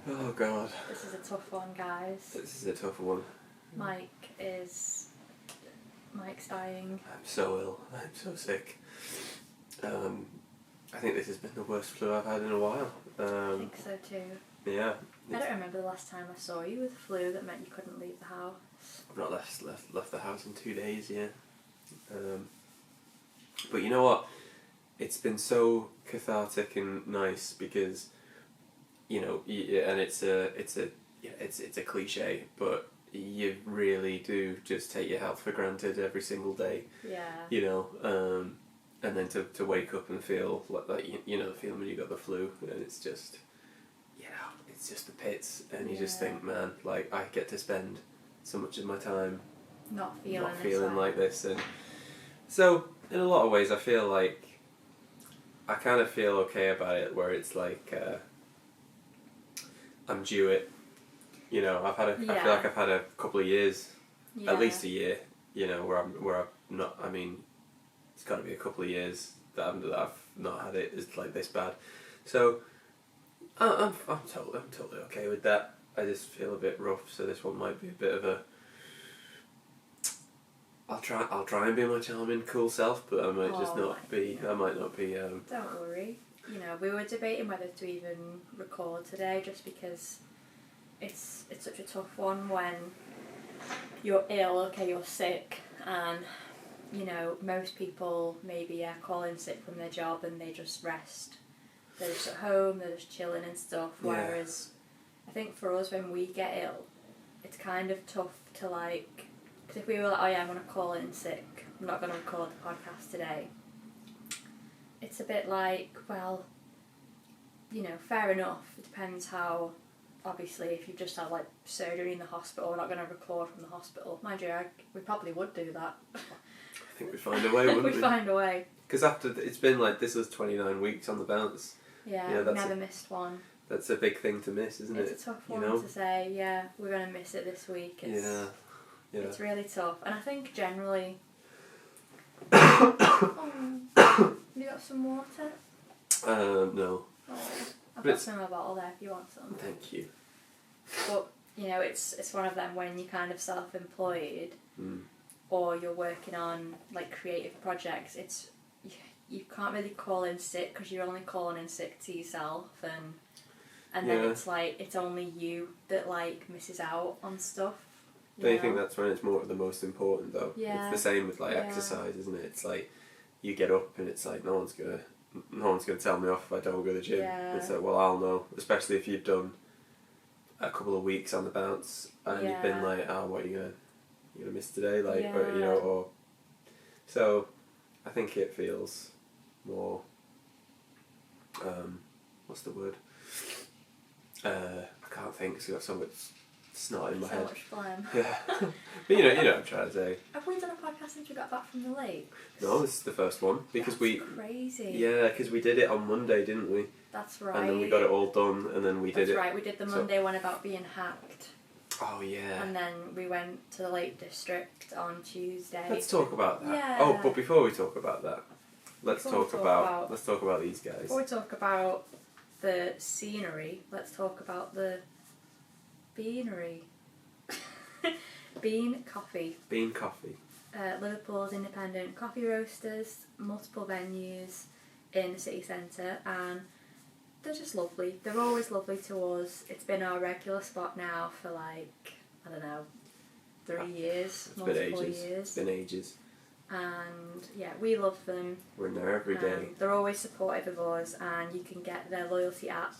Oh God. This is a tough one, guys. This is a tough one. Mike's dying. I'm so ill. I'm so sick. I think this has been the worst flu I've had in a while. I think so too. Yeah. I don't remember the last time I saw you with flu that meant you couldn't leave the house. I've not left the house in 2 days, yeah. But you know what? It's been so cathartic and nice because, you know, and it's a cliche, but you really do just take your health for granted every single day. Yeah. You know, and then to wake up and feel like you know the feeling when you got the flu, and it's just, you know, it's just the pits, and you just think, man, like I get to spend so much of my time not feeling this like this, and so in a lot of ways I feel like I kind of feel okay about it, where it's like I'm due it. You know, I feel like I've had a couple of years, at least a year. You know, where I'm not. I mean, it's got to be a couple of years that I've not had it. It's like this bad, so I'm totally okay with that. I just feel a bit rough, so this one might be a bit of a. I'll try and be my charming, cool self, but I might just not be. I might not be. Don't worry. You know, we were debating whether to even record today, just because it's such a tough one when you're ill. Okay, you're sick, and you know most people maybe call in sick from their job and they just rest. They're just at home. They're just chilling and stuff. Whereas, I think for us when we get ill, it's kind of tough to like. Because if we were like, oh yeah, I'm going to call in sick, I'm not going to record the podcast today, it's a bit like, well, you know, fair enough. It depends how, obviously, if you've just had like surgery in the hospital, we're not going to record from the hospital. Mind you, we probably would do that. I think we'd find a way, wouldn't we? We'd find a way. Because after it's been like, this was 29 weeks on the bounce. Yeah, we've never missed one. That's a big thing to miss, isn't it? It's a tough one to say, yeah, we're going to miss it this week. Yeah. It's really tough. And I think generally... Have you got some water? No. Oh, I've got some in my bottle there if you want some. Thank you. But, you know, it's one of them when you're kind of self-employed or you're working on, like, creative projects, you can't really call in sick because you're only calling in sick to yourself, and then it's like, it's only you that, like, misses out on stuff. Don't you think that's when it's the most important though? Yeah. It's the same with like exercise, isn't it? It's like you get up and it's like no one's gonna tell me off if I don't go to the gym. Yeah. It's like, well, I'll know, especially if you've done a couple of weeks on the bounce and you've been like, oh, what are you gonna miss today? Like, or, you know, or so I think it feels more what's the word? I can't think, so I've got so much snot in my head. So much phlegm. Yeah. But you know what I'm trying to say. Have we done a podcast since we got back from the lake? No, this is the first one. Because That's crazy. Yeah, because we did it on Monday, didn't we? That's right. And then we got it all done, and then we did it. That's right, we did the Monday one about being hacked. Oh, yeah. And then we went to the Lake District on Tuesday. Let's talk about that. Yeah. Oh, but before we talk about that, let's talk about these guys. Before we talk about the scenery, let's talk about the beanery. Bean Coffee. Bean Coffee. Liverpool's independent coffee roasters, multiple venues in the city centre, and they're just lovely. They're always lovely to us. It's been our regular spot now for like, I don't know, 3 years, multiple years. It's been ages. And yeah, we love them. We're in there every day. They're always supportive of us, and you can get their loyalty app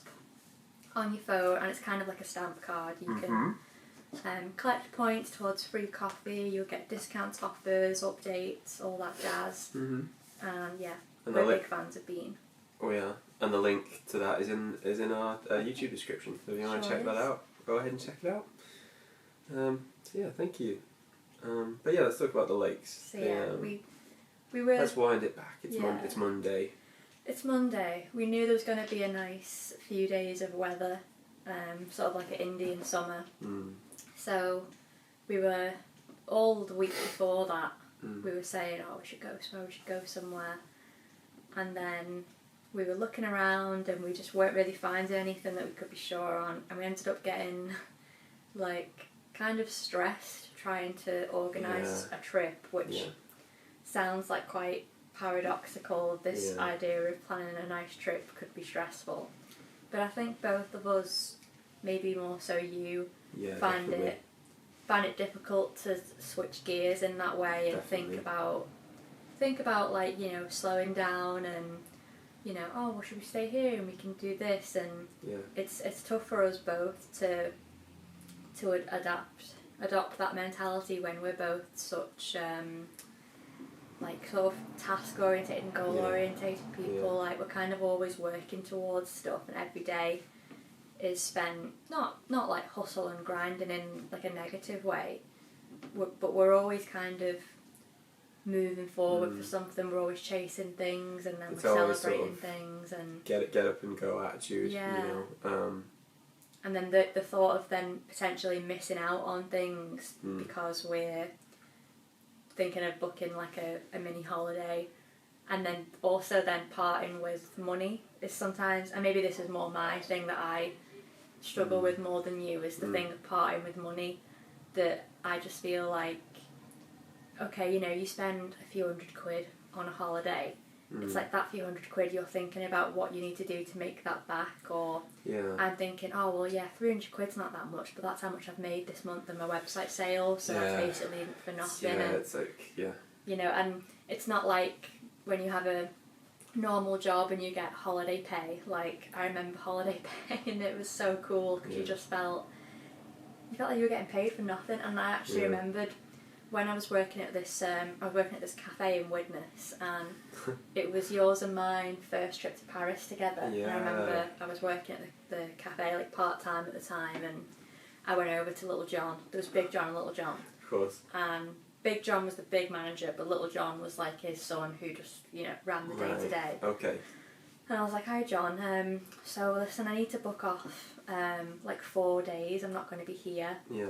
on your phone, and it's kind of like a stamp card. You can collect points towards free coffee, you'll get discounts, offers, updates, all that jazz. And yeah, we're big fans of Bean. Oh yeah, and the link to that is in our YouTube description, so if you want to check that out, go ahead and check it out. So yeah, thank you. But yeah, let's talk about the lakes. So yeah, we were... Let's wind it back. It's Monday. It's Monday. We knew there was going to be a nice few days of weather, sort of like an Indian summer. So we were, all the week before that, we were saying, oh, we should go somewhere. And then we were looking around and we just weren't really finding anything that we could be sure on, and we ended up getting like kind of stressed trying to organise a trip, which sounds like quite paradoxical. This idea of planning a nice trip could be stressful, but I think both of us, maybe more so you, find it difficult to switch gears in that way and think about like, you know, slowing down and, you know, oh, well, should we stay here and we can do this, and it's tough for us both to adopt that mentality when we're both such like sort of task orientated and goal orientated people. Like, we're kind of always working towards stuff, and every day is spent not like hustle and grinding in like a negative way, but we're always kind of moving forward for something. We're always chasing things, and then we're celebrating sort of things, and get up and go attitude. You know. And then the thought of then potentially missing out on things because we're thinking of booking like a mini holiday, and then also then parting with money is sometimes, and maybe this is more my thing that I struggle with more than you, is the thing of parting with money, that I just feel like, okay, you know, you spend a few £100 on a holiday, it's like that few £100 you're thinking about what you need to do to make that back, or I'm thinking, oh well, yeah, £300's not that much, but that's how much I've made this month in my website sales, so that's basically for nothing. Yeah, and, it's like, you know, and it's not like when you have a normal job and you get holiday pay. Like, I remember holiday pay and it was so cool because you just felt like you were getting paid for nothing. And I actually remembered when I was working at this cafe in Widnes, and it was yours and mine first trip to Paris together. And I remember I was working at the cafe like part-time at the time, and I went over to Little John. There was Big John and Little John. Of course. And Big John was the big manager, but Little John was like his son who just, you know, ran the day to day. Okay. And I was like, hi John, so listen, I need to book off like 4 days. I'm not going to be here. Yeah.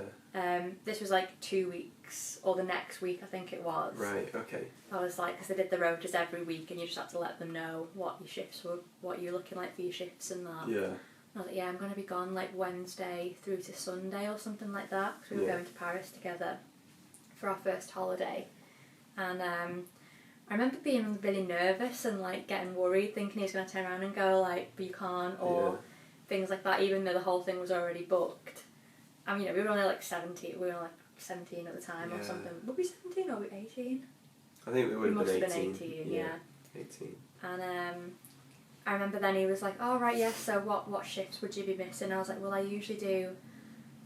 This was like 2 weeks, or the next week I think it was. Right, okay. I was like, because they did the rotas every week and you just had to let them know what your shifts were, what you were looking like for your shifts and that. Yeah. I was like, yeah, I'm going to be gone like Wednesday through to Sunday or something like that, because we were going to Paris together for our first holiday. And I remember being really nervous and like getting worried, thinking he was going to turn around and go like, but you can't, or things like that, even though the whole thing was already booked. I mean, you know, we were only like 17, we were like 17 at the time or something. Were we 17 or were we 18? I think we would have been 18. Must have been 18, yeah. 18. And I remember then he was like, oh right, yes, so what shifts would you be missing? I was like, well, I usually do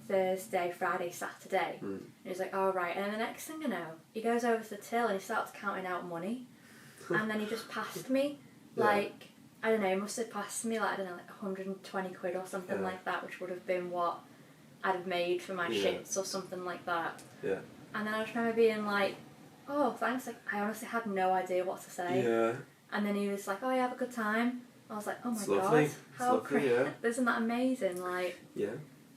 Thursday, Friday, Saturday. And he's like, oh right. And then the next thing I know, he goes over to the till and he starts counting out money. And then he just passed me, like, I don't know, he must have passed me like, I don't know, like £120 or something like that, which would have been what I'd have made for my shifts or something like that. Yeah. And then I just remember being like, oh, thanks. Like, I honestly had no idea what to say. Yeah. And then he was like, oh, you have a good time. I was like, oh my God, how crazy! Isn't that amazing? Like,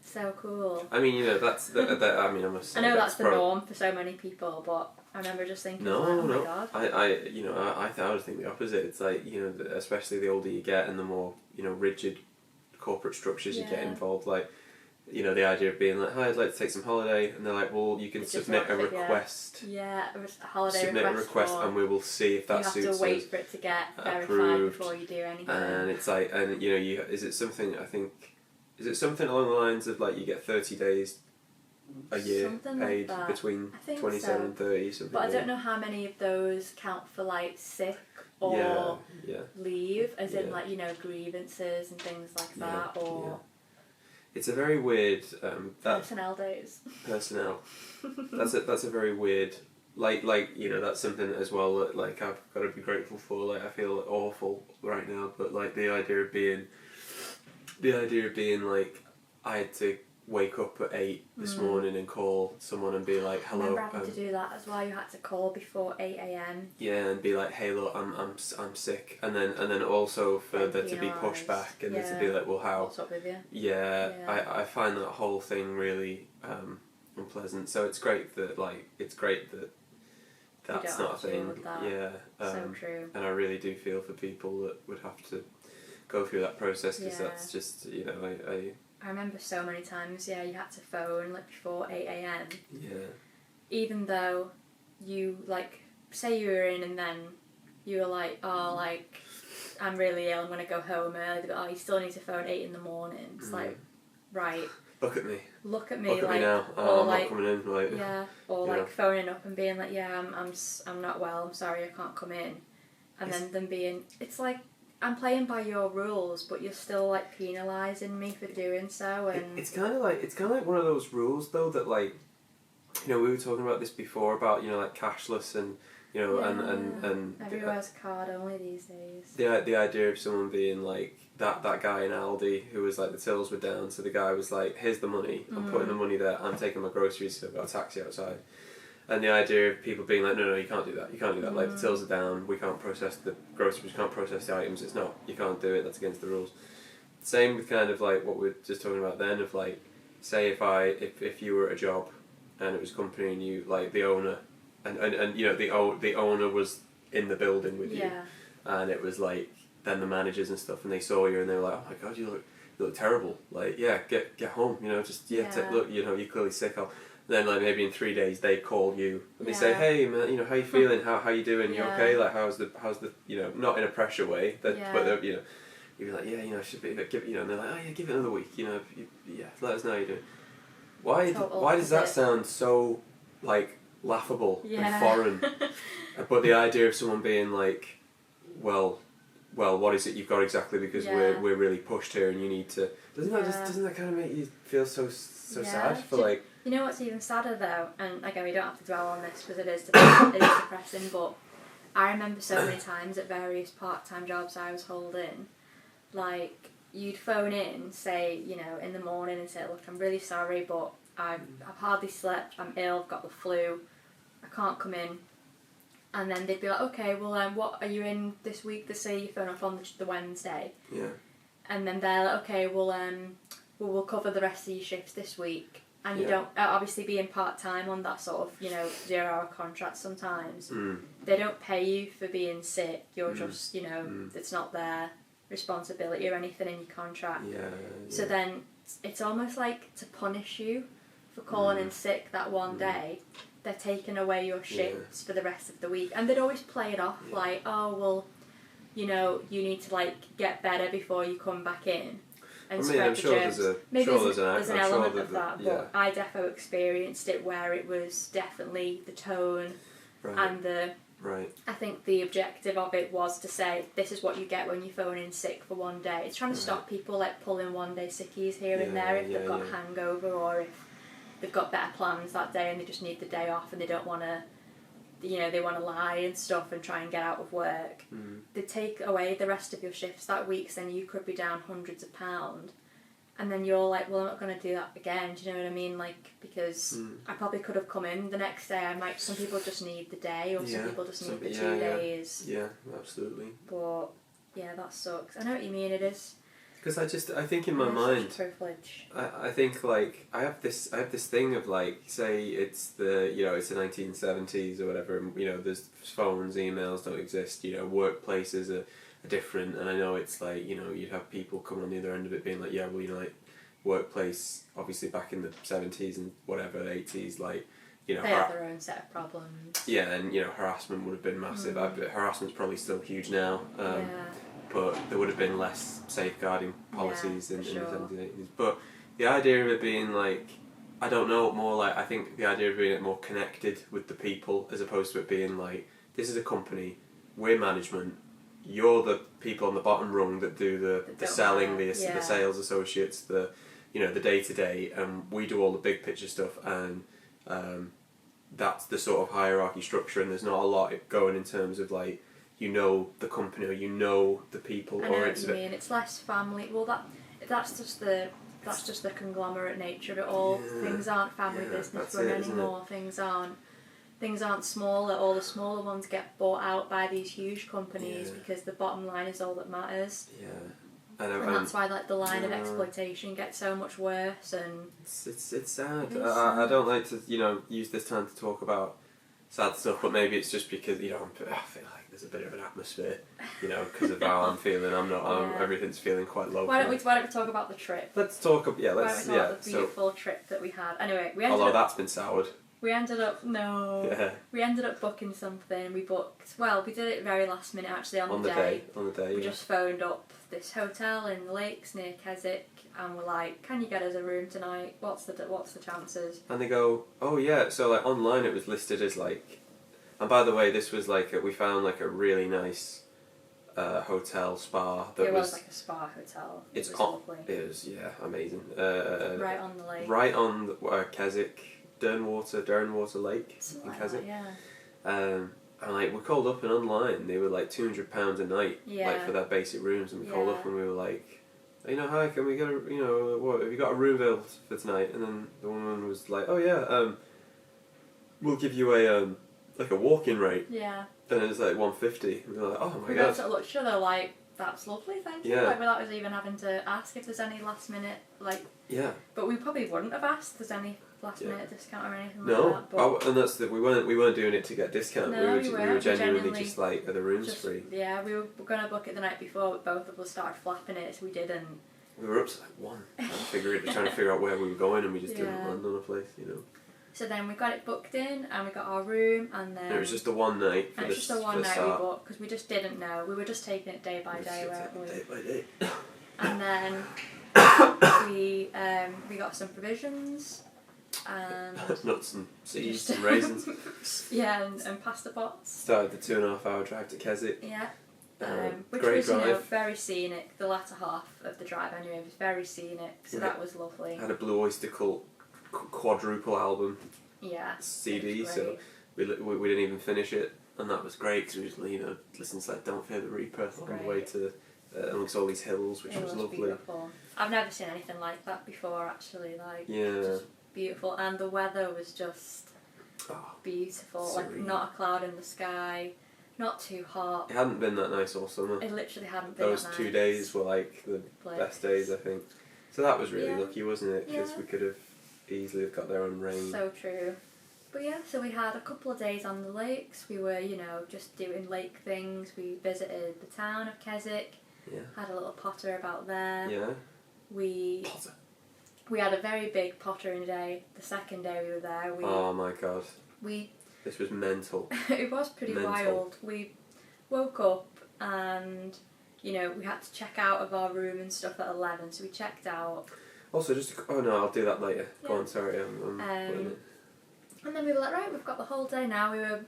so cool. I mean, you know, that's I mean, I must say, I know that's the norm for so many people, but I remember just thinking, oh my God. I would think the opposite. It's like, you know, especially the older you get and the more, you know, rigid corporate structures you get involved, like, you know, the idea of being like, hi, I'd like to take some holiday, and they're like, well, you can submit a request. Yeah, a holiday submit request. a request, and we will see if that suits us. You have to wait for it to get verified before you do anything. And it's like, and you know, is it something along the lines of like you get 30 days a year something paid like between 27 and 30, something. But I don't know how many of those count for like sick or leave, as in like, you know, grievances and things like that, or. It's a very weird personnel days. Personnel. That's a very weird, like you know, that's something as well that like I've got to be grateful for. Like, I feel awful right now, but like the idea of being like, I had to wake up at 8 this morning and call someone and be like, hello. I remember having to do that as well. You had to call before 8 AM. Yeah, and be like, hey, look, I'm sick, and then also for there to be pushed back and there to be like, well, how? What's up with you? Yeah. I find that whole thing really unpleasant. So it's great that that's not a thing. Yeah. So true. And I really do feel for people that would have to go through that process, because that's just, you know, I remember so many times, you had to phone like before 8 a.m. Yeah. Even though you, like, say you were in and then you were like, oh, like, I'm really ill, I'm going to go home early, but you still need to phone 8 in the morning. It's like, right. Look at me. Look at like, me now. Or I'm like, not coming in. Like, or like phoning up and being like, I'm not well, I'm sorry, I can't come in. And then them being, it's like, I'm playing by your rules, but you're still like penalising me for doing so. And it's kind of like one of those rules though that, like, you know, we were talking about this before about, you know, like cashless and, you know, and everywhere's card only these days. The idea of someone being like that guy in Aldi who was like, the tills were down, so the guy was like, here's the money, I'm putting the money there, I'm taking my groceries, so I've got a taxi outside. And the idea of people being like, no, you can't do that, like, the tills are down, we can't process the groceries, we can't process the items, you can't do it, that's against the rules. Same with kind of like what we were just talking about then, of like, say if you were at a job and it was a company and you, like, the owner, and you know, the owner was in the building with you, and it was like, then the managers and stuff, and they saw you and they were like, oh my god, you look terrible, like, get home, you know, just look, you know, you're clearly sick. Then, like, maybe in 3 days they call you and they say, hey man, you know, how you feeling, how you doing, you okay, like, how's the you know, not in a pressure way, but you know, you'd be like, you know, should be, give, you know, and they're like, oh yeah, give it another week, you know, let us know how you're doing. Why does that sound so, like, laughable and foreign? But the idea of someone being like, well, what is it you've got exactly, because we're really pushed here and you need to, doesn't that kind of make you feel so sad for, like, you know what's even sadder though, and again we don't have to dwell on this because it is depressing, but I remember so many times at various part-time jobs I was holding, like, you'd phone in, say, you know, in the morning and say, look, I'm really sorry, but I've hardly slept, I'm ill, I've got the flu, I can't come in. And then they'd be like, okay, well, what are you in this week? They say you phone up on the Wednesday. Yeah. And then they're like, okay, well, we'll cover the rest of your shifts this week. And you don't, obviously being part-time on that sort of, you know, 0-hour contract sometimes, they don't pay you for being sick. You're just, you know, it's not their responsibility or anything in your contract. So then it's almost like, to punish you for calling in sick that one day, they're taking away your shifts for the rest of the week. And they'd always play it off like, oh, well, you know, you need to, like, get better before you come back in. And spread the germs. Maybe there's an element of that, but I defo experienced it where it was definitely the tone and the... I think the objective of it was to say, this is what you get when you phone in sick for one day. It's trying to stop people, like, pulling one-day sickies here and there if they've got a hangover, or if they've got better plans that day and they just need the day off and they don't want to, you know, they want to lie and stuff and try and get out of work. They take away the rest of your shifts that week, so then you could be down hundreds of pounds. And then you're like, well, I'm not going to do that again. Do you know what I mean? Like, because I probably could have come in the next day. Some people just need the day, or some people just need the 2 days. Yeah, absolutely. But yeah, that sucks. I know what you mean. It is. Because I think in my mind, privilege. I think, like, I have this thing of, like, say it's the 1970s or whatever, and, you know, there's phones, emails don't exist, you know, workplaces are different, and I know it's like, you know, you'd have people coming on the other end of it being like, yeah, well, you know, like, workplace, obviously back in the 70s and whatever, 80s, like, you know, they have their own set of problems. Yeah, and, you know, harassment would have been massive. Harassment's probably still huge now. But there would have been less safeguarding policies in the 70s and 80s. But the idea of it being like, I don't know, more like, I think the idea of being more connected with the people, as opposed to it being like, this is a company, we're management, you're the people on the bottom rung that do the selling, the sales associates, the day-to-day, and we do all the big picture stuff, and that's the sort of hierarchy structure, and there's not a lot going in terms of, like, you know the company, or you know the people. I know what you mean. It's less family. Well, that's just the conglomerate nature of it all. Things aren't family business run anymore. Things aren't smaller. All the smaller ones get bought out by these huge companies because the bottom line is all that matters. And that's why, like, the line of exploitation gets so much worse. And it's sad. I don't like to, you know, use this time to talk about sad stuff, but maybe it's just because, you know, I feel like there's a bit of an atmosphere, you know, because of how I'm feeling. Everything's feeling quite low. Why don't we talk about the trip? Let's talk. Let's about the beautiful trip that we had. Anyway, that's been soured. We ended up booking something. We did it very last minute actually on the day. We just phoned up this hotel in the lakes near Keswick, and we're like, "Can you get us a room tonight? What's the chances?" And they go, "Oh yeah." So like online, it was listed as like, and by the way, this was like we found like a really nice hotel spa. It was like a spa hotel. It was lovely. It was amazing. Right on the lake. Right on the Keswick. Dernwater Lake in Keswick. And like we called up and online they were like £200 a night, like for their basic rooms, and we called up and we were like, you know, hi, can we get what have you got a room available for tonight? And then the woman was like, oh yeah, we'll give you a like a walk-in rate. Yeah. And it was like £150. And we were like, oh my god. We both looked at each other like, that's lovely, thank you. Like without us even having to ask if there's any last minute But we probably wouldn't have asked if there's any last minute discount or anything like that. No, and that's we weren't doing it to get discount. No, we were genuinely just like, are the rooms free? Yeah, we were going to book it the night before, but both of us started flapping it, so we didn't. We were up to like 1, trying to figure out where we were going, and we just didn't land on a place, you know. So then we got it booked in, and we got our room, and then... it was just the one night it was just the one night we booked, because we just didn't know. We were just taking it day by day, weren't we? Day by day. And then we got some provisions, and... nuts and seeds and raisins. and pasta pots. Started the 2.5 hour drive to Keswick. Yeah. Which great was, drive. you know, very scenic. The latter half of the drive, anyway, was very scenic, so that was lovely. Had a Blue Oyster Cult quadruple album CD, so we didn't even finish it, and that was great because we just, you know, listened to like Don't Fear the Reaper on the way to amongst all these hills, which was lovely. Beautiful. I've never seen anything like that before, actually. Just beautiful, and the weather was just beautiful. Serene. Like not a cloud in the sky, not too hot. It hadn't been that nice all summer. It literally hadn't been. Those 2 days were like the best days, I think. So that was really lucky, wasn't it? Because we could have easily have got there on rain. So true. But so we had a couple of days on the lakes. We were, you know, just doing lake things. We visited the town of Keswick. Yeah. Had a little potter about there. Yeah. We had a very big pottering day. The second day we were there. Oh my god. This was mental. It was pretty wild. We woke up and, you know, we had to check out of our room and stuff at 11, so we checked out. Also, I'll do that later. Go on, sorry, I'm and then we were like, right, we've got the whole day now.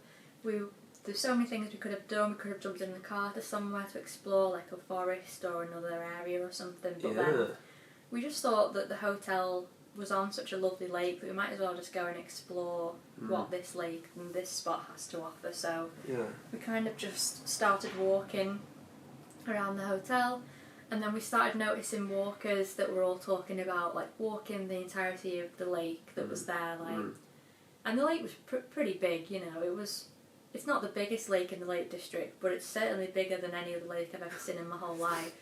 There's so many things we could have done. We could have jumped in the car to somewhere to explore, like a forest or another area or something. But then we just thought that the hotel was on such a lovely lake that we might as well just go and explore what this lake and this spot has to offer. So we kind of just started walking around the hotel, and then we started noticing walkers that were all talking about like walking the entirety of the lake that was there, and the lake was pretty big, you know. It's not the biggest lake in the Lake District, but it's certainly bigger than any other lake I've ever seen in my whole life.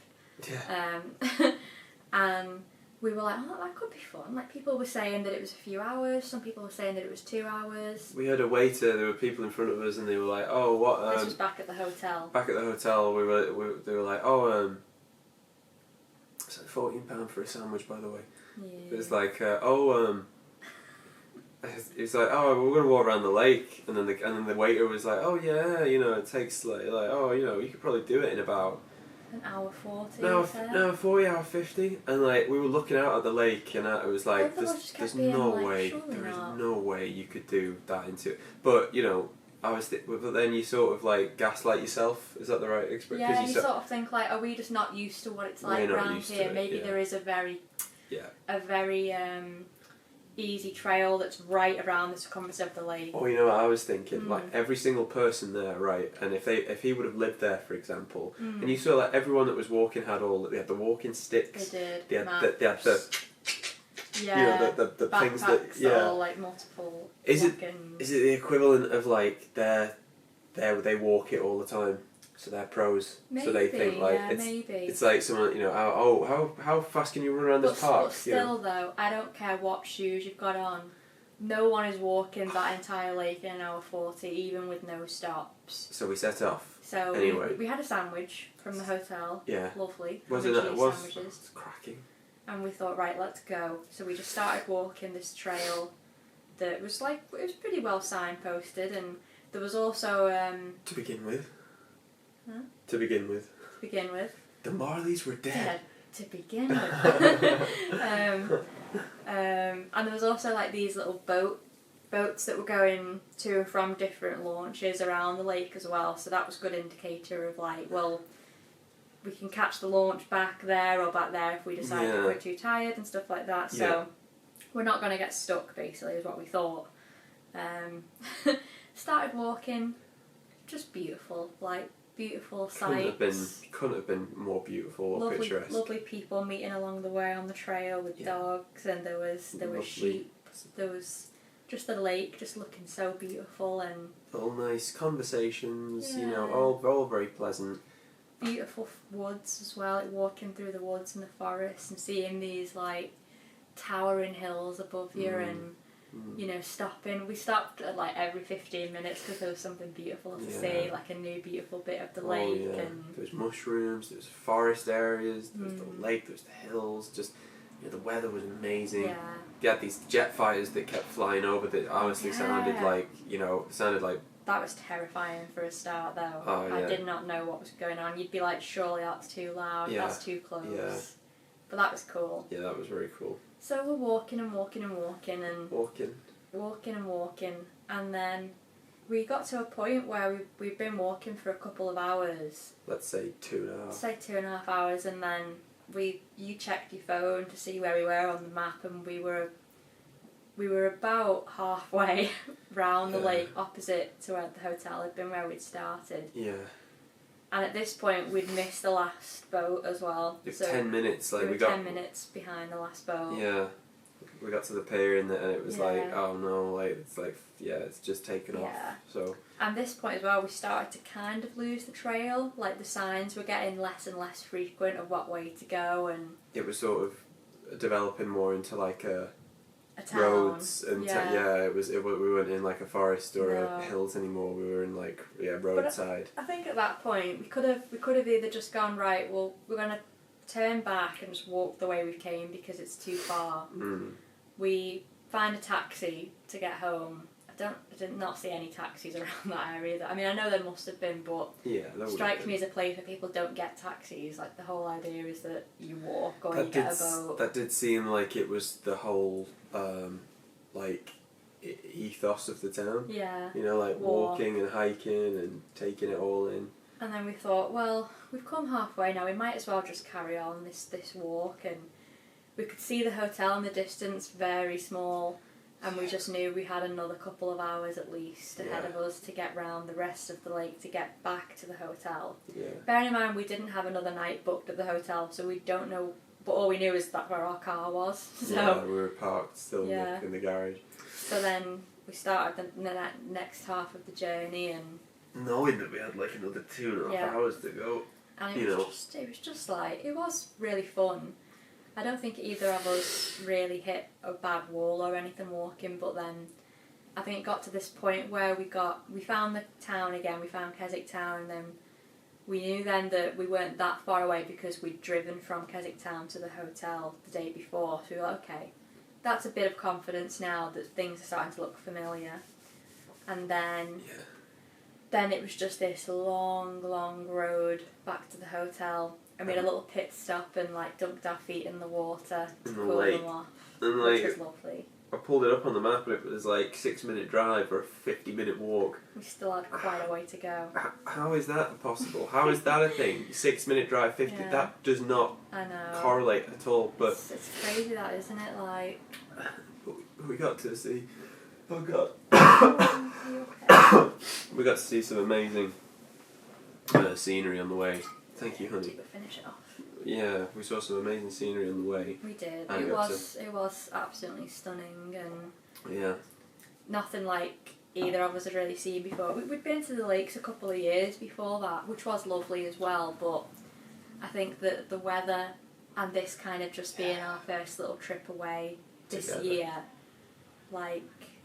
And we were like, oh, that could be fun. Like, people were saying that it was a few hours, some people were saying that it was 2 hours. We had a waiter, there were people in front of us, and they were like, oh, what... this was back at the hotel. Back at the hotel, they were like, oh, it's like £14 for a sandwich, by the way. Yeah. It was like, it's like, oh, we're going to walk around the lake, and then the waiter was like, oh yeah, you know, it takes like oh, you know, you could probably do it in about... an hour 40. No, 40, hour 50, and like we were looking out at the lake, and it was like, there's no way, there is no way you could do that into it. But you know, but then you sort of like gaslight yourself. Is that the right expression? Yeah, you sort of think like, are we just not used to what it's like around here? Maybe there is a very easy trail that's right around the circumference of the lake. Oh, you know what I was thinking? Like every single person there, right? And if he would have lived there, for example, and you saw like everyone that was walking they had the walking sticks. They did. They had the you know, the things that all like multiple. Is it the equivalent of like they walk it all the time? So they're pros. Maybe, so they think like it's like someone, you know, how fast can you run around this park? But still though, I don't care what shoes you've got on. no one is walking that entire lake in an hour 40, even with no stops. So we set off. So anyway, we had a sandwich from the hotel. Yeah. Lovely. Was it? It was cracking. And we thought, right, let's go. So we just started walking this trail that was like, it was pretty well signposted, and there was also to begin with. Huh? To begin with. The Marleys were dead. To begin with. And there was also like these little boats that were going to and from different launches around the lake as well, so that was a good indicator of like, well, we can catch the launch back there or back there if we decide that we're too tired and stuff like that, so we're not going to get stuck, basically, is what we thought. Started walking, just beautiful, like beautiful sights. Couldn't have been more beautiful or picturesque. Lovely people meeting along the way on the trail with dogs, and there was sheep. There was just the lake, just looking so beautiful, and all nice conversations. You know, all very pleasant. Beautiful woods as well. Like walking through the woods and the forest and seeing these like towering hills above you, and you know, stopping. We stopped at like every 15 minutes because there was something beautiful to see, like a new beautiful bit of the lake. And there was mushrooms, there was forest areas, there was the lake, there was the hills. Just, you know, the weather was amazing. Yeah. You had these jet fighters that kept flying over that honestly sounded like, that was terrifying for a start, though. Oh, yeah. I did not know what was going on. You'd be like, surely that's too loud, that's too close. Yeah. But that was cool. Yeah, that was very cool. So we're walking and walking and walking and... Walking. And then we got to a point where we'd been walking for a couple of hours. Let's say 2.5. Let's say 2.5 hours, and then you checked your phone to see where we were on the map, and we were about halfway round the lake opposite to where the hotel had been, where we'd started. Yeah. And at this point, we'd missed the last boat as well. It was 10 minutes. Like we were 10 minutes behind the last boat. Yeah. We got to the pier and it was like, oh no, it's just taken off. So. And this point as well, we started to kind of lose the trail. Like the signs were getting less and less frequent of what way to go, and it was sort of developing more into like a town. Roads and we weren't in like a forest or a hills anymore. We were in like roadside. But I think at that point we could have either just gone, right, well, we're gonna turn back and just walk the way we came because it's too far. We find a taxi to get home. I did not see any taxis around that area. I mean, I know there must have been, but it strikes me as a place where people don't get taxis. Like the whole idea is that you walk or you get a boat. That did seem like it was the whole ethos of the town. Yeah. You know, like walking and hiking and taking it all in. And then we thought, well, we've come halfway now. We might as well just carry on this walk, and we could see the hotel in the distance, very small. And we just knew we had another couple of hours at least ahead of us to get round the rest of the lake to get back to the hotel. Yeah. Bearing in mind we didn't have another night booked at the hotel, so we don't know, but all we knew is that where our car was. So we were parked still in the garage. So then we started the next half of the journey, and knowing that we had like another 2.5 hours to go. And it was really fun. I don't think either of us really hit a bad wall or anything walking, but then I think it got to this point where we found the town again, we found Keswick Town, and then we knew then that we weren't that far away because we'd driven from Keswick Town to the hotel the day before, so we were like, okay, that's a bit of confidence now that things are starting to look familiar. And then it was just this long road back to the hotel. And we had a little pit stop and dunked our feet in the water to cool them off, which was lovely. I pulled it up on the map and it was like 6-minute drive or a 50-minute walk. We still had quite a way to go. How is that possible? How is that a thing? 6-minute drive, 50. That does not correlate at all. But it's crazy, that, isn't it? We got to see. Oh God. We got to see some amazing scenery on the way. Thank you, honey. Finish it off. Yeah, we saw some amazing scenery on the way. We did. It was absolutely stunning, and nothing like either of us had really seen before. We'd been to the lakes a couple of years before that, which was lovely as well, but I think that the weather and this kind of just being our first little trip away this year,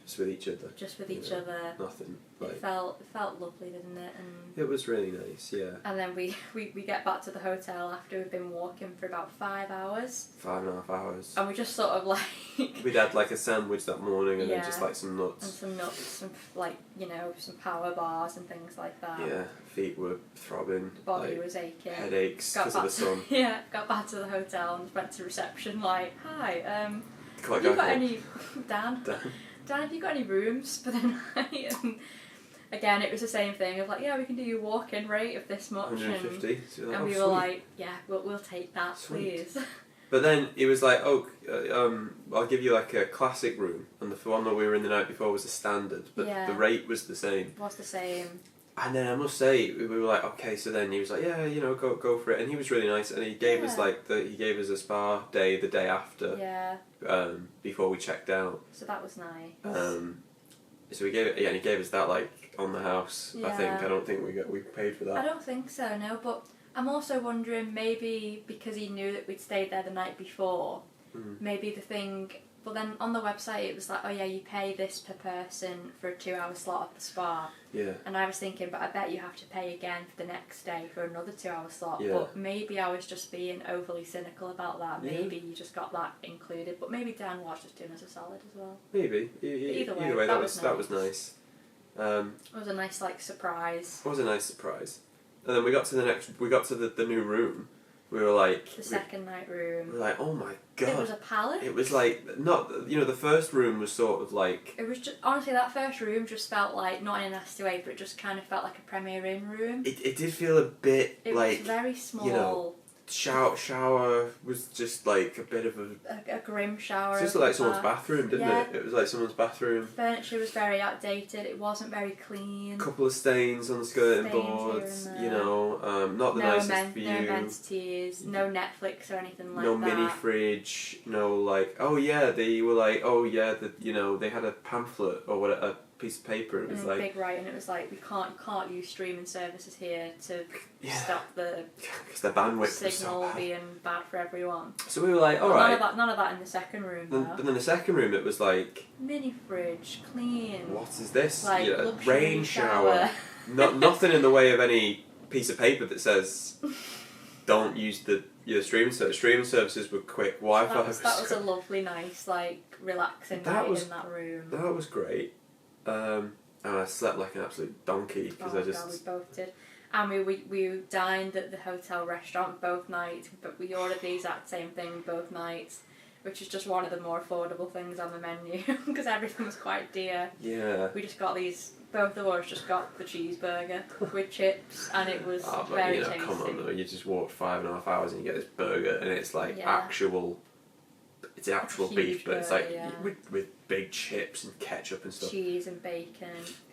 Just with each other. Just with each other. Nothing. Like, it felt lovely, didn't it? And it was really nice, yeah. And then we get back to the hotel after we've been walking for about 5 hours. 5.5 hours. And we just sort of like... We'd had like a sandwich that morning and then just like some nuts. And some nuts, some like, you know, some power bars and things like that. Yeah, feet were throbbing. Body like, was aching. Headaches because of the sun. Yeah, got back to the hotel and went to reception like, hi, have Quite you got any... Dan, have you got any rooms for the night? And again, it was the same thing of like, yeah, we can do your walk-in rate of this much. 150. And we were like, yeah, we'll take that, sweet. please. But then he was like, oh, I'll give you like a classic room. And the one that we were in the night before was a standard, but the rate was the same. Was the same. And then I must say, we were like, okay, so then he was like, yeah, you know, go for it. And he was really nice, and he gave us like he gave us a spa day the day after. Yeah. Before we checked out. So that was nice. So he gave it, and he gave us that like on the house. Yeah. I don't think we paid for that. I don't think so, no. But I'm also wondering, maybe because he knew that we'd stayed there the night before, maybe the thing. Well, then on the website it was like, oh yeah, you pay this per person for a 2-hour slot at the spa. Yeah. And I was thinking, but I bet you have to pay again for the next day for another 2-hour slot. Yeah. But maybe I was just being overly cynical about that. Maybe you just got that included. But maybe Dan was just doing us a solid as well. Maybe. Either way, that was nice. It was a nice like surprise. It was a nice surprise. And then we got to the new room. We were like... The second night room. We were like, oh my god. It was a palace. It was like, not, you know, the first room was sort of like... It was just, honestly, that first room just felt like, not in a nasty way, but it just kind of felt like a Premier Inn room. It did feel a bit it like... It was very small. You know, shower was just like a bit of a grim shower. It just looked like someone's bathroom, didn't it? It was like someone's bathroom. Furniture was very outdated. It wasn't very clean. A couple of stains on the skirting boards. You know, not the nicest view. No amenities. No Netflix or anything like that. No mini fridge. No like. Oh yeah, they were like. Oh yeah, you know, they had a pamphlet or what a piece of paper. It was like big writing. It was like, we can't use streaming services here to stop the because the bandwidth signal was so being bad for everyone. So we were like, all right. None of that in the second room. But then the second room, it was like mini fridge, clean. What is this? Like rain shower. Nothing in the way of any piece of paper that says don't use your streaming service. Streaming services were quick. Wi-Fi. That was a lovely, nice, like relaxing night in that room. That was great. And I slept like an absolute donkey because God, we both did. And we dined at the hotel restaurant both nights, but we ordered the exact same thing both nights, which is just one of the more affordable things on the menu because everything was quite dear. Yeah. We just got both of us just got the cheeseburger with chips, and it was very tasty. Come on though, you just walk 5.5 hours and you get this burger, and it's like actual. It's actual beef, but it's like with big chips and ketchup and stuff. Cheese and bacon.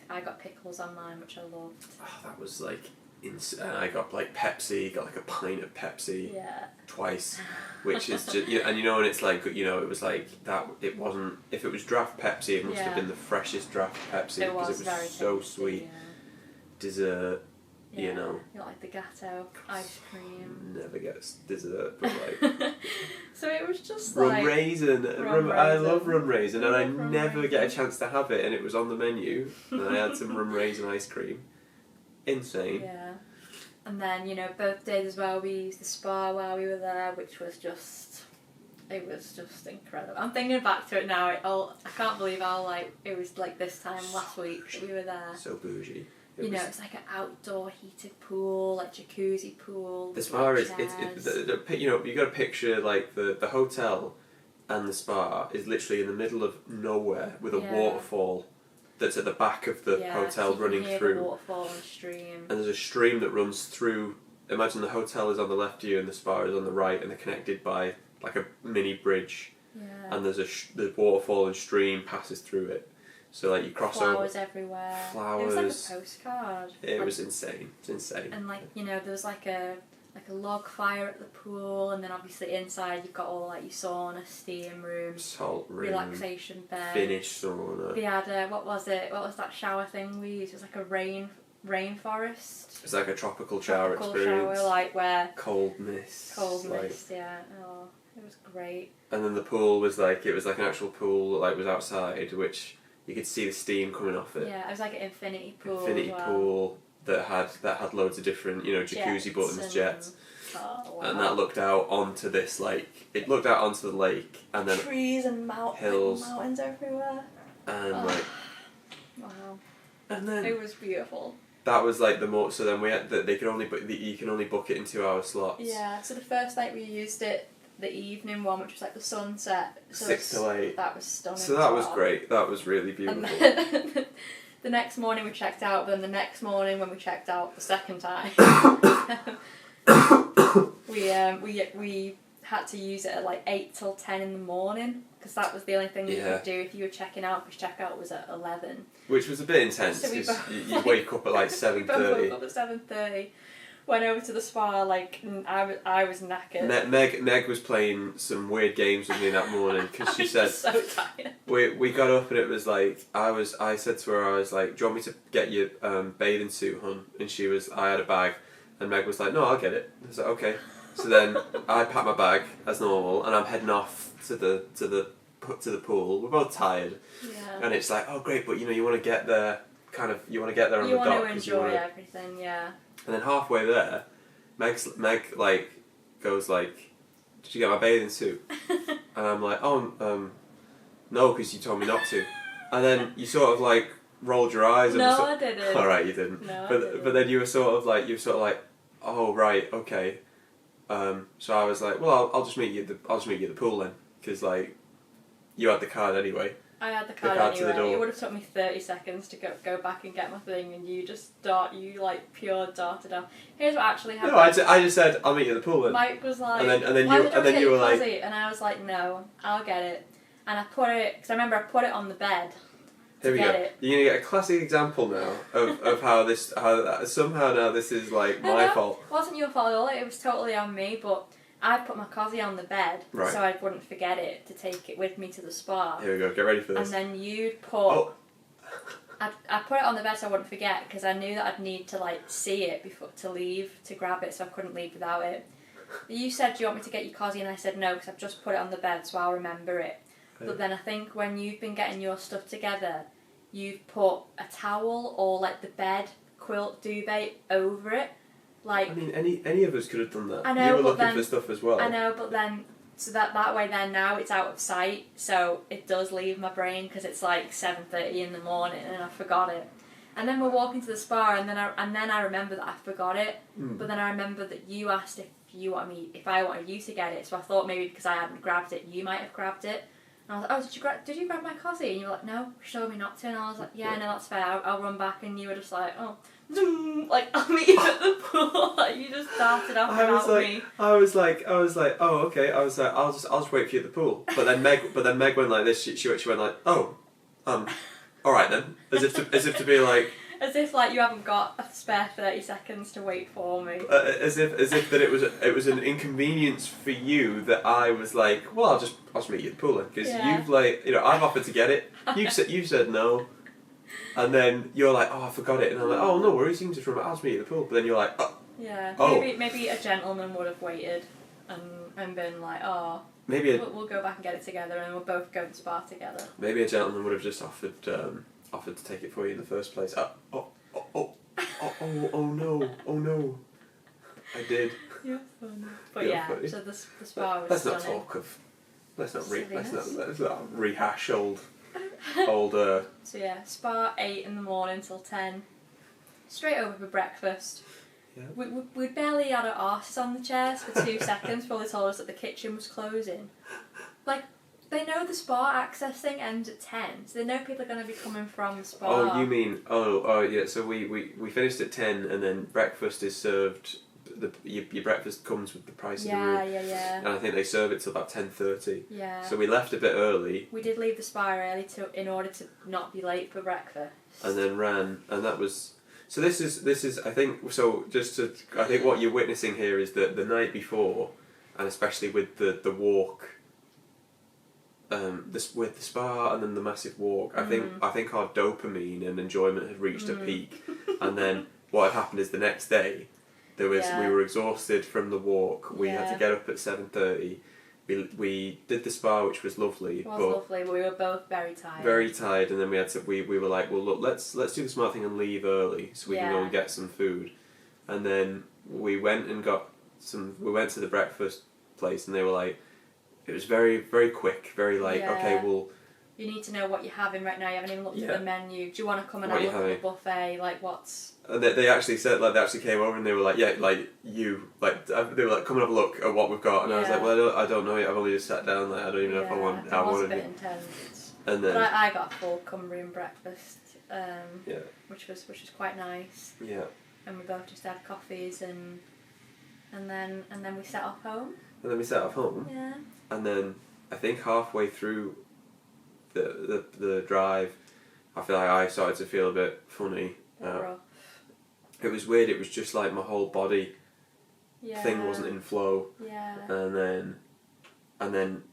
I got pickles on mine, which I loved. Oh, that was like insane. And I got like Pepsi, got like a pint of Pepsi twice, which is just, and you know, and it's like, you know, it was like that. It wasn't. If it was draft Pepsi, it must have been the freshest draft Pepsi because it was very so tasty, sweet. Dessert. Yeah, you know, like the gatto ice cream. Never gets dessert, but like. So it was just rum like raisin. I love rum raisin, and I never get a chance to have it, and it was on the menu, and I had some rum raisin ice cream. Insane. Yeah, and then both days as well we used the spa while we were there, which was just. It was just incredible. I'm thinking back to it now. I can't believe how it was like this time last week that we were there. So bougie. It's like an outdoor heated pool, like jacuzzi pool. The spa is you got to picture like the hotel and the spa is literally in the middle of nowhere with a waterfall that's at the back of the hotel running through. The waterfall and stream. And there's a stream that runs through. Imagine the hotel is on the left of you and the spa is on the right, and they're connected by like a mini bridge. Yeah. And there's the waterfall and stream passes through it. So like you cross over. Flowers everywhere. Flowers. It was like a postcard. It was insane. It's insane. And there was like a log fire at the pool, and then obviously inside you've got all like your sauna, steam room, salt room, relaxation bed, Finnish sauna. They had what was that shower thing we used? It was like a rainforest. It's like a tropical shower experience. Shower, like where cold mist. Yeah. Oh, it was great. And then the pool was like an actual pool that was outside, which you could see the steam coming off it. Yeah, it was like an infinity pool. Infinity pool that had loads of different, jacuzzi buttons, jets. Oh, wow. And that looked out onto this lake. It looked out onto the lake, and then trees and hills, mountains everywhere. And wow. And then it was beautiful. That was like the more. So then we had that they could only you can only book it in 2 hour slots. Yeah. So the first night we used it, the evening one, which was like the sunset. So 6 till 8. That was stunning. So that was great. That was really beautiful. And then the next morning we checked out. But then the next morning when we checked out the second time, we had to use it at like 8 till 10 in the morning because that was the only thing you could do if you were checking out. Because checkout was at 11. Which was a bit intense because you wake up at like 7:30. We both woke up at 7:30. Went over to the spa, like, I was knackered. Meg was playing some weird games with me that morning because she said... so tired. We got up and it was like, I said to her, I was like, do you want me to get you bathing suit, hun? And I had a bag, and Meg was like, no, I'll get it. I was like, okay. So then I packed my bag as normal, and I'm heading off to the pool. We're both tired. Yeah. And it's like, oh great, but you want to get there, you want to get there on the dock. You want to enjoy everything, yeah. And then halfway there, Meg goes like, did you get my bathing suit? And I'm like, oh, no, because you told me not to. And then you sort of like rolled your eyes. No, I didn't. All right, you didn't. No, but I didn't. But then you were sort of like, oh right, okay. So I was like, well, I'll just meet you at the pool then, because like, you had the card anyway. I had the card anyway. To the door. It would have took me 30 seconds to go back and get my thing, and you pure darted off. Here's what actually happened. No, I just said I'll meet you at the pool then. Mike was like, and then you were like, and I was like, no, I'll get it. And I put it, because I remember I put it on the bed. Here we go. It. You're gonna get a classic example now of how somehow now this is like my fault. It wasn't your fault at all. It was totally on me, but I put my cosy on the bed so I wouldn't forget it to take it with me to the spa. Here we go, get ready for this. And then you'd put... I put it on the bed so I wouldn't forget because I knew that I'd need to like see it before to leave, to grab it, so I couldn't leave without it. You said, do you want me to get you cosy? And I said no because I've just put it on the bed so I'll remember it. Okay. But then I think when you've been getting your stuff together, you've put a towel or like the bed quilt duvet over it. Like, I mean, any of us could have done that. I know, you were looking for stuff as well. I know, but then so that way then now it's out of sight, so it does leave my brain because it's like 7:30 in the morning and I forgot it. And then we're walking to the spa and then I remember that I forgot it. But then I remember that you asked if I wanted you to get it, so I thought maybe because I hadn't grabbed it, you might have grabbed it. And I was like, oh, did you grab my cosy? And you were like, no, she told me not to. And I was like, yeah, no, that's fair. I'll run back. And you were just like, oh. Like, I'll meet you at the pool. Like, you just darted off without me. I was like, oh, okay. I was like, I'll just wait for you at the pool. But then Meg went like this. She went like, oh, all right then, as if to be like. As if like you haven't got a spare 30 seconds to wait for me. As if that it was an inconvenience for you that I was like, well, I'll just meet you at the pool then, because you've like, I've offered to get it. You said no. And then you're like, oh, I forgot it. And I'm like, oh, no worries, you can just remember, I'll just meet you at the pool. But then you're like, oh. Yeah, oh. Maybe a gentleman would have waited and been like, oh, we'll go back and get it together and we'll both go to the spa together. Maybe a gentleman would have just offered to take it for you in the first place. Oh no. I did. You're funny. But yeah, funny. So the spa was Let's not rehash old So yeah, spa 8 in the morning till 10. Straight over for breakfast. Yeah. We'd barely had our arses on the chairs for 2 seconds before they told us that the kitchen was closing. Like, they know the spa access thing ends at 10, so they know people are going to be coming from the spa. Oh, you mean, yeah, so we finished at 10 and then breakfast is served, your breakfast comes with the price of the room. Yeah. And I think they serve it till about 10:30. Yeah. So we left a bit early. We did leave the spa early in order to not be late for breakfast. And then ran, and that was... So this is I think what you're witnessing here is that the night before, and especially with the walk, with the spa and then the massive walk, I think our dopamine and enjoyment had reached a peak, and then what had happened is the next day, we were exhausted from the walk. We had to get up at 7:30. we did the spa, which was lovely. It was lovely, but we were both very tired. Very tired, and then we were like, well, look, let's do the smart thing and leave early so we can go and get some food. And then we went and got some. We went to the breakfast place, and they were like, it was very, very quick, very like, okay, well. You need to know what you're having right now. You haven't even looked at the menu. Do you want to come and have a look at the buffet? Like, what's... And they actually said, like, they actually came over and they were like, yeah, like, they were like, come and have a look at what we've got. And I was like, well, I don't know yet. I've only just sat down. Like, I don't even know if I want to. It was a bit intense. And then... But I got a full Cumbrian breakfast, which was quite nice. Yeah. And we both just had coffees and then we set off home. And then we set off home. Yeah. And then I think halfway through the drive, I feel like I started to feel a bit funny. It was weird. It was just like my whole body thing wasn't in flow. Yeah. And then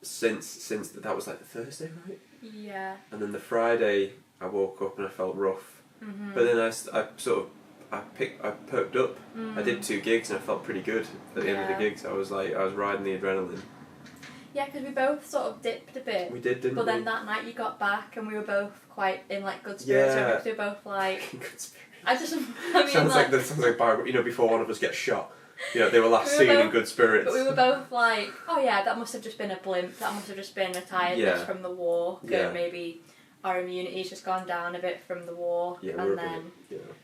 since that was like the Thursday, right? Yeah. And then the Friday, I woke up and I felt rough. Mm-hmm. But then I perked up. I did 2 gigs and I felt pretty good at the end of the gigs. I was riding the adrenaline. Yeah, because we both sort of dipped a bit. We did, didn't we? But then that night you got back and we were both quite in like good spirits. Yeah. We were both like... Good spirits. I mean, sounds like before one of us gets shot. You know, they were last seen in good spirits. But we were both like, oh yeah, that must have just been a blimp. That must have just been a tiredness from the war. Yeah. Maybe our immunity's just gone down a bit from the war. Yeah,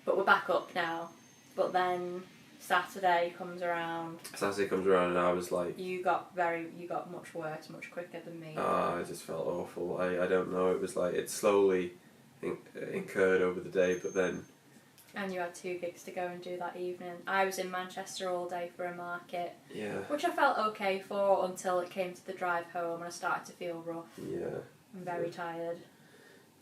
But we're back up now. But then Saturday comes around and I was like... You got much worse, much quicker than me. I just felt awful. I don't know, it was like, it slowly incurred over the day, but then... And you had 2 gigs to go and do that evening. I was in Manchester all day for a market. Yeah. Which I felt okay for until it came to the drive home and I started to feel rough. Yeah. I'm very tired.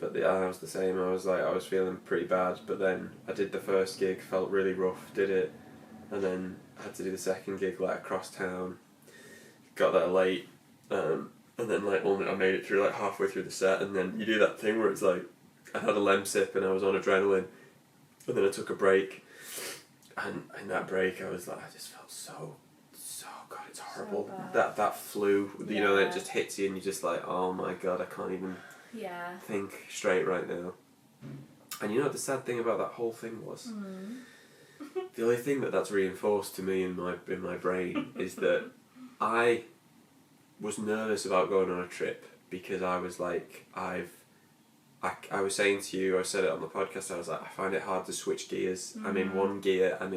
But I was the same. I was feeling pretty bad, but then I did the first gig, felt really rough, did it, and then I had to do the second gig like across town. Got there late, and then like I made it through like halfway through the set, and then you do that thing where it's like I had a Lemsip and I was on adrenaline. And then I took a break, and in that break I was like, I just felt so God, it's horrible. So that flu, you know, it just hits you and you're just like, oh my God, I can't even think straight right now. And you know what the sad thing about that whole thing was? The only thing that's reinforced to me in my brain is that I was nervous about going on a trip because I was like, I was saying to you, I said it on the podcast, I was like, I find it hard to switch gears. I'm in one gear, I'm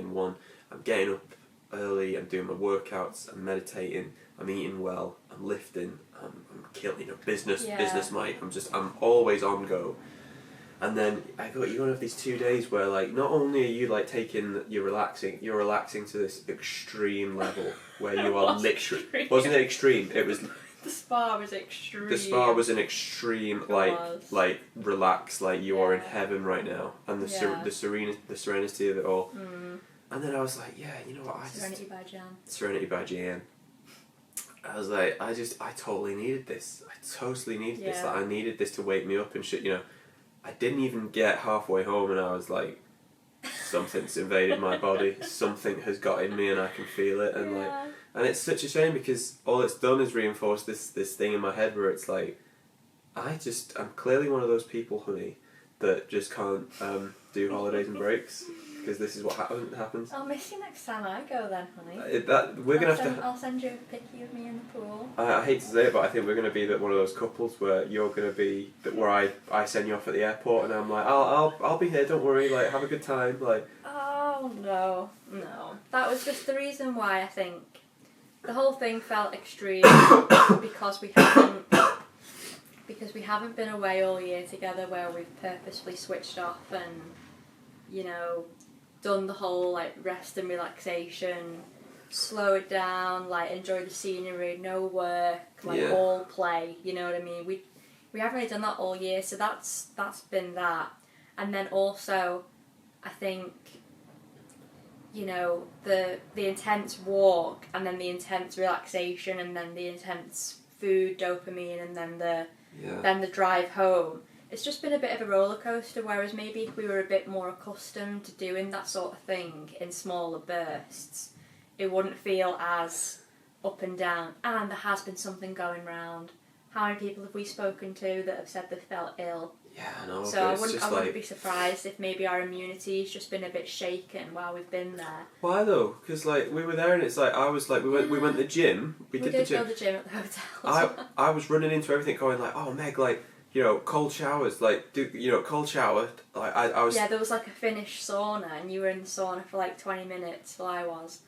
getting up early, I'm doing my workouts, I'm meditating, I'm eating well, I'm lifting, I'm killing, business Mike, I'm always on go. And then you're gonna have these 2 days where like, not only are you like you're relaxing to this extreme level where you are literally, wasn't it extreme? It was... The spa was extreme. The spa was an extreme, like relax, like you are in heaven right now, and the serenity of it all. And then I was like, yeah, you know what? Serenity by Jan. I was like, I totally needed this. I totally needed this. Like, I needed this to wake me up and shit. You know, I didn't even get halfway home, and I was like, something's invaded my body. Something has got in me, and I can feel it, and like. And it's such a shame because all it's done is reinforce this thing in my head where it's like, I'm clearly one of those people, honey, that just can't do holidays and breaks because this is what happens. I'll miss you next time I go then, honey. I'll send you a picture of me in the pool. I hate to say it, but I think we're going to be one of those couples where you're going to be where I send you off at the airport and I'm like, I'll be here, don't worry, like have a good time, like. Oh no, that was just the reason why I think. The whole thing felt extreme because we haven't been away all year together where we've purposefully switched off and, done the whole like rest and relaxation, slow it down, like enjoy the scenery, no work, like all play, you know what I mean? We haven't really done that all year, so that's been that. And then also, I think, the intense walk and then the intense relaxation and then the intense food dopamine and then the drive home. It's just been a bit of a roller coaster, whereas maybe if we were a bit more accustomed to doing that sort of thing in smaller bursts, it wouldn't feel as up and down, and there has been something going round. How many people have we spoken to that have said they felt ill? Yeah, I know. So I wouldn't be surprised if maybe our immunity's just been a bit shaken while we've been there. Why though? Because like we were there and it's like I was like we went to the gym. We did the gym. Go to the gym at the hotel. I was running into everything going like, oh Meg, like, you know, cold showers, like, cold shower. Like I was. Yeah, there was like a Finnish sauna, and you were in the sauna for like 20 minutes, while I was.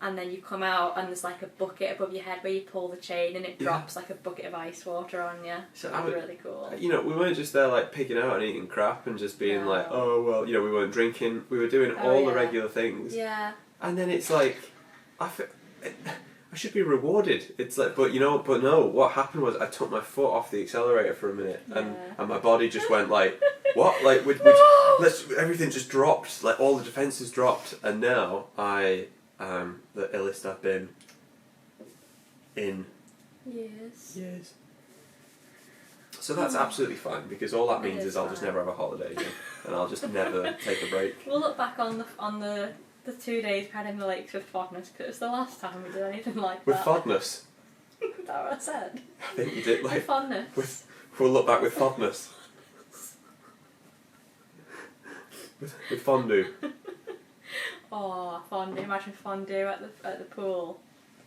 And then you come out and there's like a bucket above your head where you pull the chain and it drops like a bucket of ice water on you. So that was really cool. You know, we weren't just there like picking out and eating crap and just being like, oh well, you know, we weren't drinking. We were doing all the regular things. Yeah. And then it's like, I should be rewarded. It's like, but no. What happened was I took my foot off the accelerator for a minute, and my body just went like, what? Like, everything just dropped. Like all the defenses dropped, and now I am the illest I've been in years. So that's absolutely fine, because all that means is I'll just never have a holiday again, and I'll just never take a break. We'll look back on the 2 days we had in the lakes with fondness, because it was the last time we did anything like with that. With fondness? Is that what I said? I think you did. Like, with fondness. We'll look back with fondness. with fondue. Oh, fondue. Imagine fondue at the pool.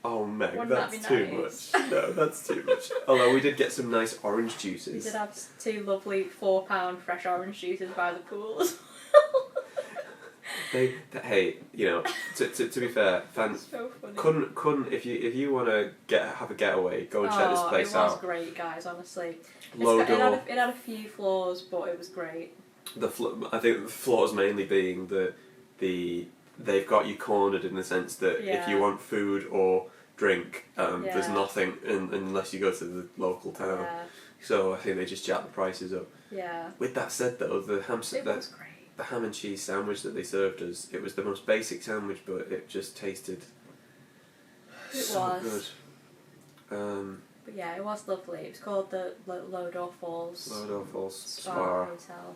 Oh, Meg, Wouldn't that's that be too nice? much. No, that's too much. Although we did get some nice orange juices. We did have 2 lovely £4 fresh orange juices by the pool as well. Hey, you know, to be fair, fans so funny. couldn't if you want to have a getaway, go and check this place out. It was great, guys. Honestly, it had a few flaws, but it was great. I think the flaws mainly being they've got you cornered in the sense that if you want food or drink, there's nothing unless you go to the local town. Yeah. So I think they just jacked the prices up. Yeah. With that said, though, the ham and cheese sandwich that they served us, it was the most basic sandwich, but it just tasted good. But yeah, it was lovely. It was called the Lodore Falls Spa Hotel.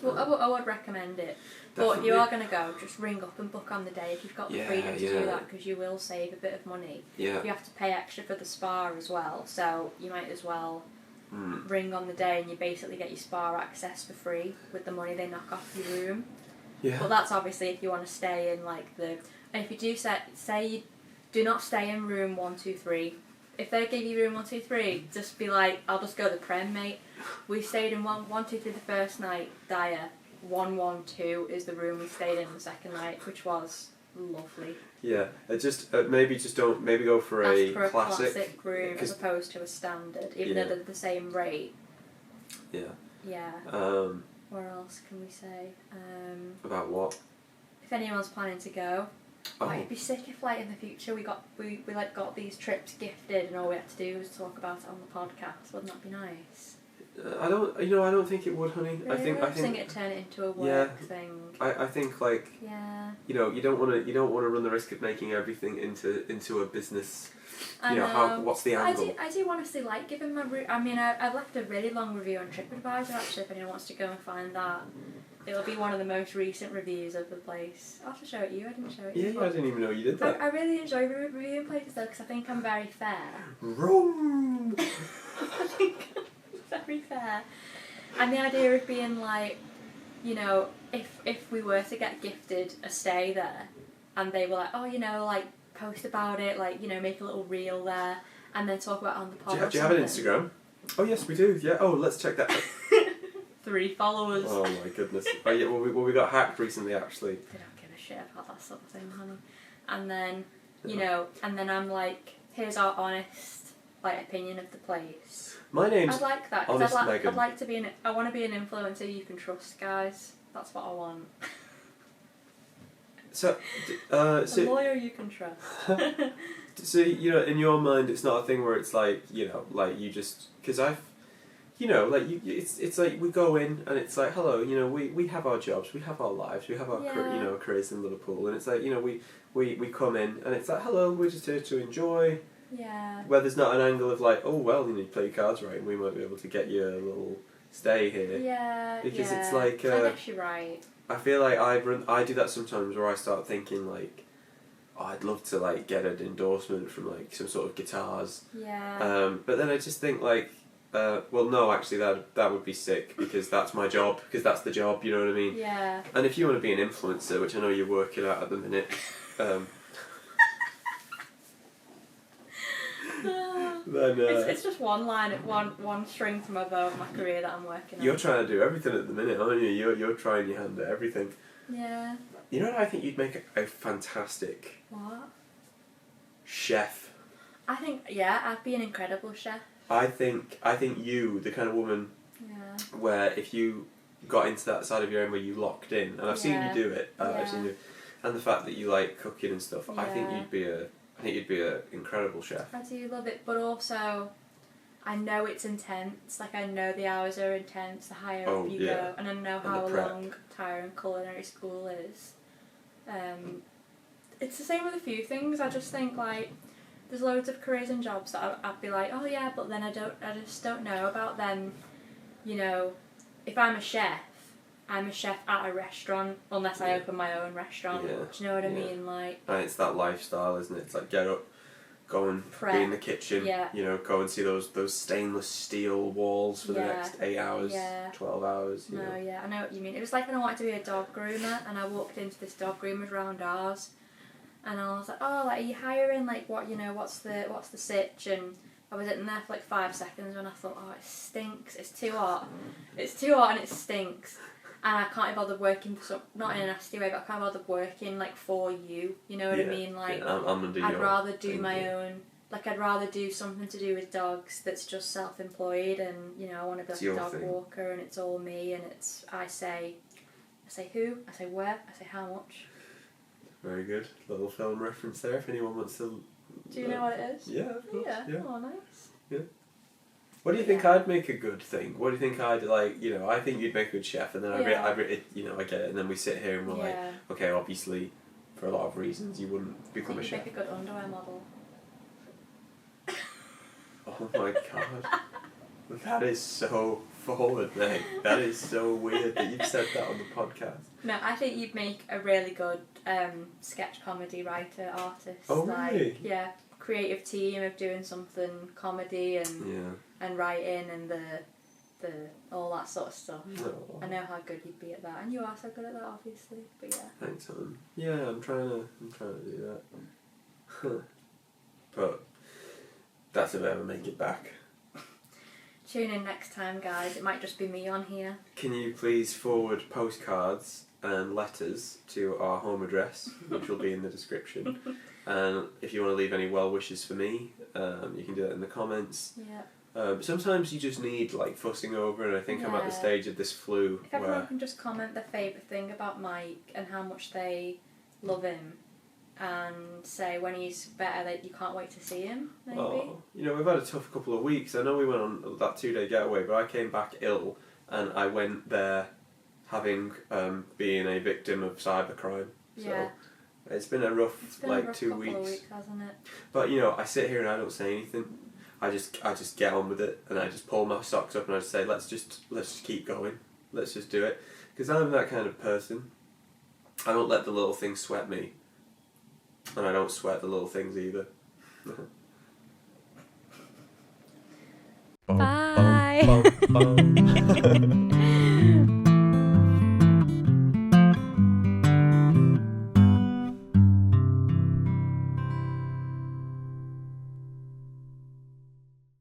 Well, I would recommend it. But if you are going to go, just ring up and book on the day if you've got the freedom to do that, because you will save a bit of money. Yeah. You have to pay extra for the spa as well, so you might as well ring on the day and you basically get your spa access for free with the money they knock off your room. Yeah. But that's obviously if you want to stay in like and if you do say you do not stay in room 123. If they give you room 123, just be like, I'll just go to the Prem, mate. We stayed in 123 the first night, dire. 112 is the room we stayed in the second night, which was lovely. Yeah, maybe go for a classic room as opposed to a standard, even though they're the same rate. Yeah. Yeah. What else can we say? About what? If anyone's planning to go, it'd be sick if like in the future we got these trips gifted and all we had to do was talk about it on the podcast. Wouldn't that be nice? I don't think it would, honey. Really? I think it'd turn it into a work thing. I think like you don't want to run the risk of making everything into a business. What's the angle? I do honestly like giving my I've left a really long review on TripAdvisor actually. If anyone wants to go and find that, it'll be one of the most recent reviews of the place. I'll have to show it you. I didn't show it you. Yeah, I didn't even know you did that. I really enjoy reviewing places though, because I think I'm very fair. Wrong. I think I'm very fair. And the idea of being like, if we were to get gifted a stay there, and they were like, like post about it, like make a little reel there, and then talk about it on the podcast. Do you have an Instagram? Oh yes, we do. Yeah. Oh, let's check that out. 3 followers. Oh my goodness. Oh yeah. Well, we got hacked recently, actually. They don't give a shit about that sort of thing, honey. And then and then I'm like, here's our honest opinion of the place. My name's I'd like that. Honest Megan. I'd like to be I want to be an influencer you can trust, guys. That's what I want. So, a lawyer you can trust. So in your mind, it's not a thing where it's like you just because it's like we go in and it's like hello, we have our jobs, we have our lives, we have our careers in Liverpool, and it's like we come in and it's like hello, we're just here to enjoy. Yeah. Where there's not an angle of like, oh well, you play your cards right, and we might be able to get you a little stay here. Yeah. Because it's like. I guess you're right. I feel like I do that sometimes where I start thinking like, I'd love to like get an endorsement from like some sort of guitars. Yeah. But then I just think like, well, no, actually that would be sick because that's my job, because that's the job. You know what I mean? Yeah. And if you want to be an influencer, which I know you're working at the minute. Then, it's just one string to my bow of my career that I'm working on. You're trying to do everything at the minute, aren't you? You're trying your hand at everything. Yeah. You know what I think you'd make a fantastic What? chef. I think I'd be an incredible chef. I think you, the kind of woman where if you got into that side of your own where you locked in, and I've seen you do it. I've seen you, and the fact that you like cooking and stuff. I think you'd be an incredible chef. I do love it, but also I know it's intense. Like I know the hours are intense, the higher up you go, and I know how long tiring culinary school is. It's the same with a few things. I just think like there's loads of careers and jobs that I'd be like, oh yeah, but then I just don't know about them. You know, if I'm a chef at a restaurant unless I open my own restaurant. Yeah. Do you know what I mean? Like, and it's that lifestyle, isn't it? It's like get up, go and be in the kitchen. Yeah. You know, go and see those stainless steel walls for the next 8 hours, 12 hours. You know. I know what you mean. It was like when I wanted to be a dog groomer, and I walked into this dog groomer's round ours, and I was like, oh, like, are you hiring? Like, what? You know, what's the sitch? And I was in there for like 5 seconds, and I thought, oh, it stinks. It's too hot. It's too hot, and it stinks. And I can't be bothered working for not in a nasty way, but I can't be bothered working like for you. You know what I mean? Like, I'm under I'd rather do my own. Like, I'd rather do something to do with dogs that's just self-employed, and you know, I want to be like a dog walker, and it's all me, and it's I say who, I say where, I say how much. Very good. Little film reference there. If anyone wants to. Do you know what it is? Yeah. Of course, yeah. Oh, nice. Yeah. What do you think I'd make a good thing? What do you think I'd like? You know, I think you'd make a good chef, and then I get it, and then we sit here and we're like, okay, obviously, for a lot of reasons, you wouldn't become a chef. You'd make a good underwear model. Oh my god, that is so forward, mate. That is so weird that you've said that on the podcast. No, I think you'd make a really good sketch comedy writer, artist. Oh really? Like, creative team of doing something comedy and writing and the all that sort of stuff. Oh. I know how good you'd be at that, and you are so good at that, obviously. But yeah. Thanks, man. Yeah, I'm trying to do that. But that's if I ever make it back. Tune in next time, guys. It might just be me on here. Can you please forward postcards and letters to our home address, which will be in the description. And if you want to leave any well wishes for me, you can do that in the comments. Yeah. Sometimes you just need like fussing over, and I think I'm at the stage of this flu if everyone can just comment their favourite thing about Mike and how much they love him, and say when he's better that you can't wait to see him, maybe. Oh, you know, we've had a tough couple of weeks. I know we went on that 2-day getaway, but I came back ill, and I went there having been a victim of cybercrime. So it's been a rough 2 weeks. Couple of weeks, hasn't it? But you know, I sit here and I don't say anything. I just get on with it, and I just pull my socks up and I just say, let's just keep going. Let's just do it. Because I'm that kind of person. I don't let the little things sweat me. And I don't sweat the little things either. Bye.